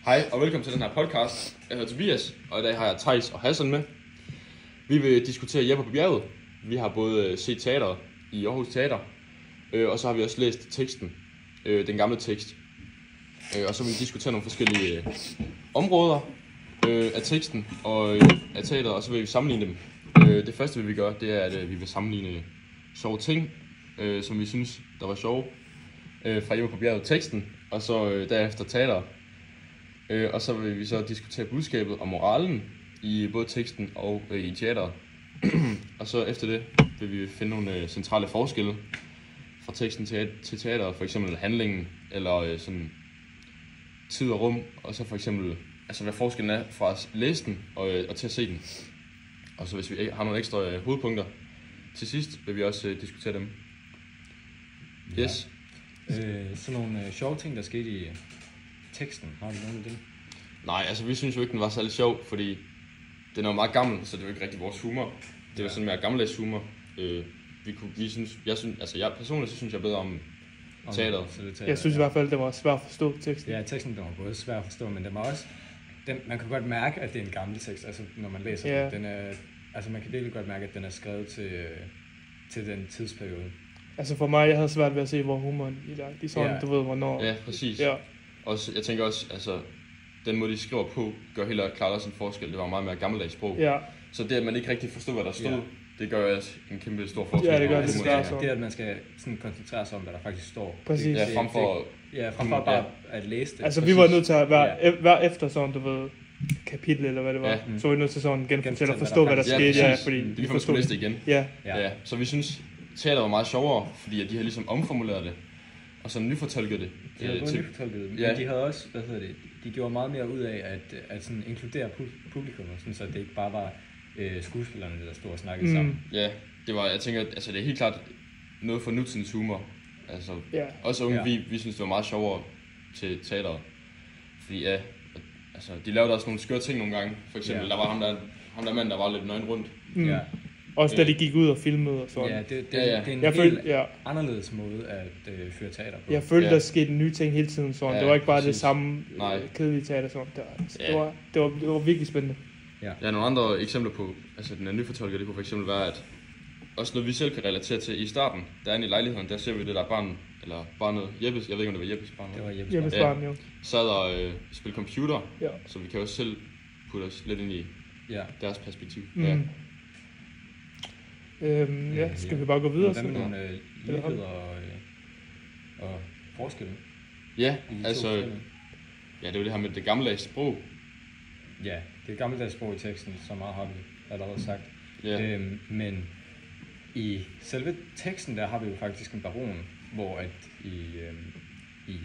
Hej og velkommen til den her podcast. Jeg hedder Tobias, og i dag har jeg Theis og Hassan med. Vi vil diskutere Jeppe på bjerget. Vi har både set teater i Aarhus Teater, og så har vi også læst teksten, den gamle tekst. Og så vil vi diskutere nogle forskellige områder af teksten og af teateret, og så vil vi sammenligne dem. Det første, vi vil gøre, det er, at vi vil sammenligne sjove ting, som vi synes, der var sjove, fra Jeppe på bjerget teksten, og så derefter teater. Og så vil vi så diskutere budskabet og moralen i både teksten og i teateret. Og så efter det vil vi finde nogle centrale forskelle fra teksten til teateret, for eksempel handlingen eller sådan tid og rum, og så for eksempel altså hvad forskellen er fra at læse den og til at se den. Og så hvis vi har nogle ekstra hovedpunkter til sidst, vil vi også diskutere dem. Yes. Sådan nogle sjove ting, der skete i teksten. Har du nogle af dem? Nej, altså vi synes jo ikke, den var særlig sjov, fordi den er jo meget gammel, så det er jo ikke rigtig vores humor. Det var sådan mere gammeldags humor. Jeg personligt så synes jeg bedre om teateret. Jeg synes i hvert fald, det var svært at forstå teksten. Ja, teksten var både svær at forstå, men den var også... man kan godt mærke, at det er en gammel tekst, altså når man læser den. Altså man kan virkelig godt mærke, at den er skrevet til den tidsperiode. Altså for mig, jeg havde svært ved at se, hvor humoren i dag. De sådan, du ved, hvornår... Ja, præcis. Ja. Også, jeg tænker også, altså, den måde, de skriver på, gør helt klart også en forskel. Det var meget mere gammeldags sprog. Ja. Så det, at man ikke rigtig forstod, hvad der stod, det gør også en kæmpe stor forskel. Ja, det gør det. Det er, at man skal sådan koncentrere sig om, hvad der faktisk står. Præcis. Ja, frem for bare at læse det. Altså, vi var nødt til at hver efter sådan, du ved, kapitel eller hvad det var, så var vi nødt til sådan genfortælle og forstå, hvad der skete. Ja, fordi vi forstod det igen. Ja. Så vi synes, teater var meget sjovere, fordi at de har ligesom omformuleret det, og så nyfortolket det. De havde nyfortolket det, men de havde også, de gjorde meget mere ud af at sådan inkludere publikum, sådan, så det ikke bare var skuespillerne, der stod og snakkede sammen. Ja, det var, jeg tænker, altså det er helt klart noget for nutidens humor. Altså, også unge, vi synes, det var meget sjovere til teateret. Fordi altså, de lavede også nogle skøre ting nogle gange. For eksempel, der var ham der mand, der var lidt nøgen rundt. Ja. Også da de gik ud og filmede og sådan. Ja, det er en helt anderledes måde at føre teater på. Jeg følte, der skete nye ting hele tiden sådan. Det var ikke bare det samme kedelige teater sådan. Det var virkelig spændende. Ja, nogle andre eksempler på, altså den er nyfortolket, det kunne for eksempel være, at også noget vi selv kan relatere til i starten, der er inde i lejligheden, der ser vi det der barnet, Jeppes, jeg ved ikke om det var Jeppes barn. Det var Jeppes barn, jo. Sad og spille computer, så vi kan også selv putte os lidt ind i deres perspektiv. Skal vi bare gå videre? Hvad med nogle ligheder og forskelle? Ja, altså, det er jo det her med det gammeldags sprog. Ja, det er gammeldags sprog i teksten, så meget har vi allerede sagt. Men i selve teksten, der har vi jo faktisk en baron, hvor at i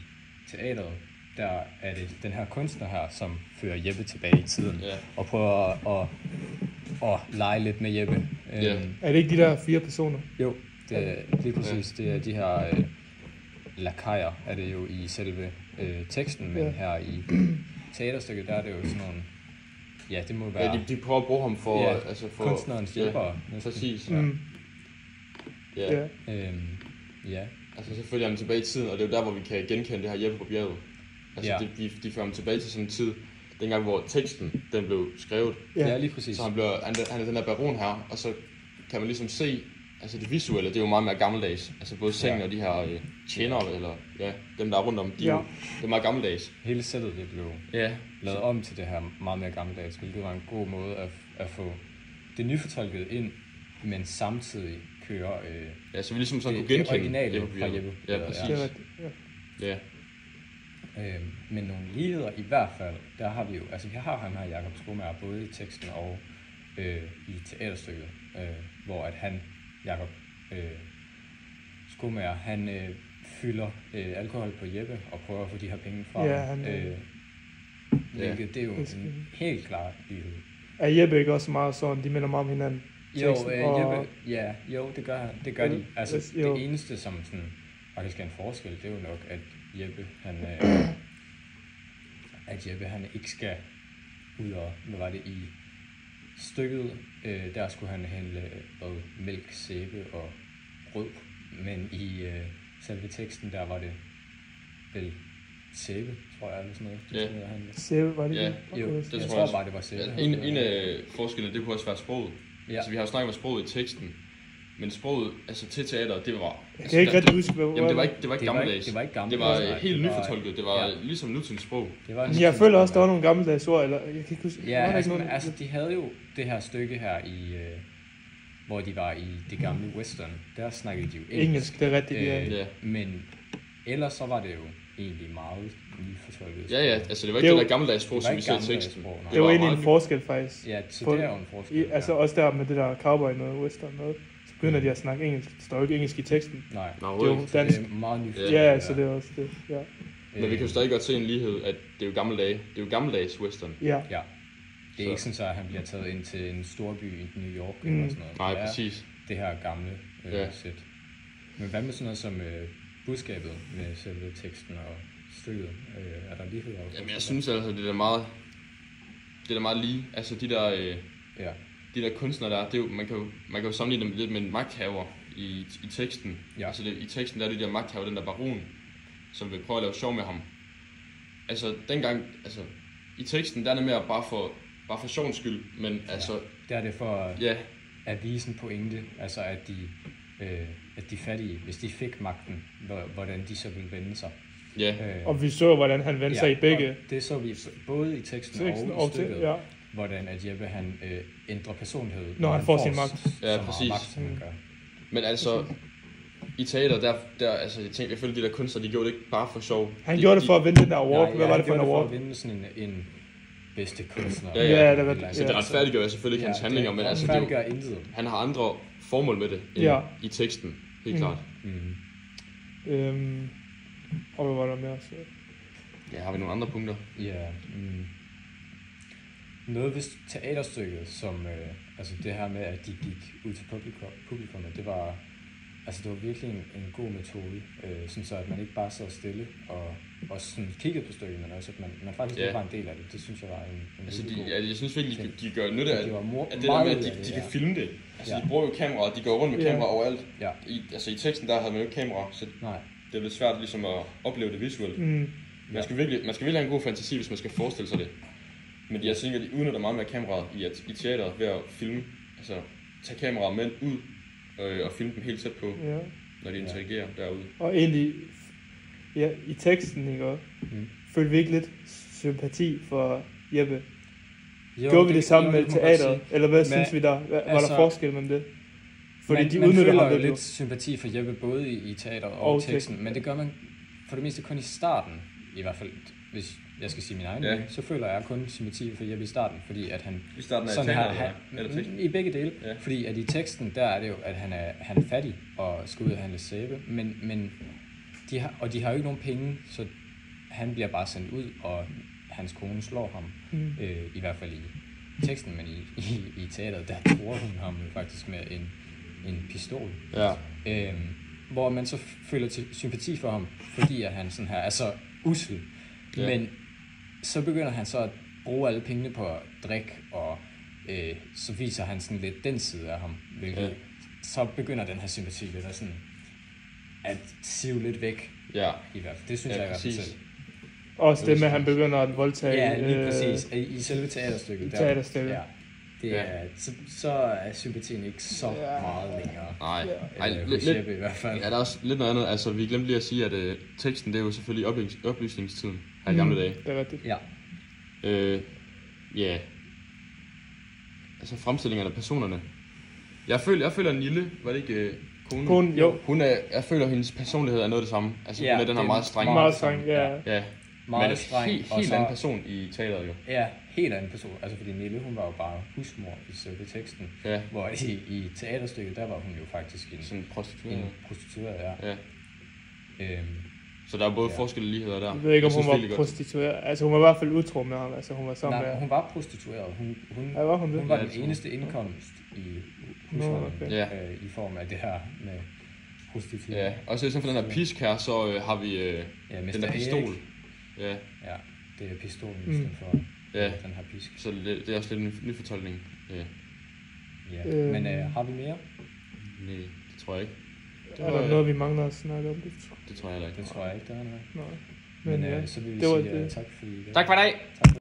teateret, der er det den her kunstner her, som fører Jeppe tilbage i tiden, og prøver at lege lidt med Jeppe. Er det ikke de der 4 personer? Jo, det er lige præcis. Det er de her lakajer, er det jo i selve teksten, men her i teaterstykket, der er det jo sådan nogle... Ja, det må være... Ja, de prøver at bruge ham for kunstnerens hjælpere. Præcis. Altså så følger han tilbage i tiden, og det er jo der, hvor vi kan genkende det her Jeppe på bjerget. Altså de fører ham tilbage til sådan en tid, dengang hvor teksten den blev skrevet. Ja, lige præcis. Så han er den der baron her, og så kan man ligesom se, altså det visuelle, det er jo meget mere gammeldags. Altså både sengen og de her tjenere, eller dem der er rundt om, det er meget gammeldags. Hele sættet det blev lavet om til det her meget mere gammeldags, hvilket var en god måde at få det nyfortolket ind, men samtidig køre så vi ligesom sådan kunne genkende det originale fra Jeppe. Ja, præcis. Men nogle ligheder i hvert fald, der har vi jo, altså vi har ham her, Jakob Skomager, både i teksten og i teaterstykket, hvor at han, Jakob Skomager, han fylder alkohol på Jeppe og prøver at få de her penge fra hvilket det er jo en helt klar lighed. Er Jeppe ikke også meget sådan, de minder meget om hinanden? Jo, det gør de. Altså det eneste, som sådan faktisk er en forskel, det er jo nok, at Jeppe han ikke skal ud og, hvad var det i stykket, der skulle han hælde mælk, sæbe og brød, men i selve teksten, der var det vel sæbe, tror jeg, eller sådan noget. Sæbe, var det ja. Jo, jeg tror bare, det var sæbe. En af forskellene, det kunne også være sproget. Ja. Altså, vi har jo snakket om sproget i teksten, men sproget, altså til teateret, det var... Jeg kan ikke rigtig huske, hvad jamen, det var ikke gammeldags. Det var ikke gammeldags. Det var helt nyfortolket. Det var ligesom nutidens sprog. Jeg føler også, der var nogle gammeldags ord, eller jeg kan ikke huske... Ja, altså, de havde jo det her stykke her i... hvor de var i det gamle western, der snakkede de jo engelsk. Det er rigtigt, ja. Men ellers så var det jo egentlig meget nyfortolket. Ja, altså det var ikke det der gammeldags sprog, som vi ser i teksten. Det var egentlig en forskel faktisk. Ja, så det er jo en forskel. Altså også der med det der cowboy noget, western noget, så begynder de at snakke engelsk. Det står jo ikke engelsk i teksten. Nej, det er jo dansk. Det er meget nyfortolket. Ja, så det er også det, ja. Men vi kan jo stadig godt se en lighed, at det er jo gammeldags western. Ja. Det er ikke sådan, at han bliver taget ind til en storby i New York eller sådan noget. Nej, præcis. Det her gamle sæt. Men hvad med sådan noget som budskabet med selve teksten og stykket? Er der lighed? Jamen, jeg synes altså, det er da meget lige. Altså de der kunstnere der, det er jo, man kan jo sammenligne dem lidt med en magthaver i teksten. Ja. Altså i teksten der er det de der magthaver, den der baron, som vil prøve at lave sjov med ham. Altså dengang, altså i teksten der er det mere bare for sjovens skyld, men altså... Der er det for at vise en pointe, altså at de fattige, hvis de fik magten, hvordan de så ville vende sig. Ja. Og vi så, hvordan han vendte sig i begge. Det så vi både i teksten og i stykket, hvordan at Jeppe han ændrer personlighed. Når han får sin magt. Ja, præcis. Magt, men altså... I teater, der altså, jeg følte, de der kunstnere, de gjorde det ikke bare for sjov. Han gjorde det for at vinde den der award. Hvad var det for en award? For at vinde sådan en bedste kunstner. Ja, det var det. Så det retfærdiggør jeg selvfølgelig ikke hans handlinger, men altså, han har andre formål med det end i teksten, helt klart. Og hvad var der mere? Så? Ja, har vi nogle andre punkter? Ja. Noget ved teaterstykket, som altså det her med, at de gik ud til publikummet, det var virkelig en god metode, sådan så at man ikke bare sad stille og sådan kiggede på stykket, men også at man faktisk var en del af det. Det synes jeg var en altså jeg synes virkelig, de gør nytte af det der med, at de kan filme det. Altså de bruger jo kameraer, de går rundt med kameraer overalt. Ja. I teksten der havde man jo ikke kamera, så det er lidt svært ligesom at opleve det visuelt. Man skal virkelig have en god fantasi, hvis man skal forestille sig det. Men jeg tænker, at de udnytter meget mere kameraet i teateret ved at filme, altså tage kameraer med ud og filme dem helt tæt på, når de interagerer derude. Og egentlig, i teksten, ikke? Følte vi ikke lidt sympati for Jeppe? Gjorde vi det samme med teateret? Eller hvad synes vi der? Var der forskel mellem det? Fordi man føler jo lidt sympati for Jeppe, både i teateret og teksten, men det gør man for det meste kun i starten, i hvert fald, hvis jeg skal sige min egen mening, så føler jeg kun sympati for Jeppe i starten, fordi at han... I starten af teateret, i begge dele, fordi at i teksten, der er det jo, at han er fattig og skal ud og handle sæbe, men de har jo ikke nogen penge, så han bliver bare sendt ud, og hans kone slår ham, i hvert fald i teksten, men i teateret, der tror hun ham faktisk med en pistol. Ja. Hvor man så føler sympati for ham, fordi at han sådan her er så usel. Ja. Men så begynder han så at bruge alle pengene på at drikke, og så viser han sådan lidt den side af ham, hvilket så begynder den her sympati lidt at sådan at sive lidt væk. Ja. I hvert fald. Det synes jeg i hvert fald selv. Også det med, at han begynder at voldtage... Ja, lige præcis. I selve teaterstykket. Teaterstykket. Det er, så er sympatien ikke så meget længere. Nej, lidt, i hvert fald. Ja, der er også lidt noget andet. Altså, vi glemte lige at sige, at teksten, det er jo selvfølgelig oplysningstiden her i gamle dage. Det er rigtigt. Ja. Altså, fremstillingerne af personerne. Jeg føler Nille, var det ikke konen? Jo. Jeg føler, hendes personlighed er noget af det samme. Altså, hun er den her meget streng. Meget streng, ja. Meget streng. Helt anden person i teateret, jo. Ja, helt anden person. Altså, fordi Nille, hun var jo bare husmor i selve teksten. Ja. Hvor i teaterstykket, der var hun jo faktisk en prostitueret. Ja. Så der er både forskellige ligheder der. Jeg ved ikke, om hun var prostitueret. Altså, hun var i hvert fald utro med ham. Altså, hun var sammen med... hun var prostitueret. Hun var den eneste indkomst i husholdet i form af det her med prostitueret. Ja, og så i stedet for den her pisk her, så har vi den der pistol. Ja, det er pistolen i stedet for den her pisk. Så det er også lidt en ny fortolkning. Men har vi mere? Nej, det tror jeg ikke. Er der noget, vi mangler at snakke om? Det tror jeg heller ikke. Det tror jeg ikke, der er noget. Nej. Men ja, så vil vi det var sige det. tak fordi... Tak for i dag. Tak for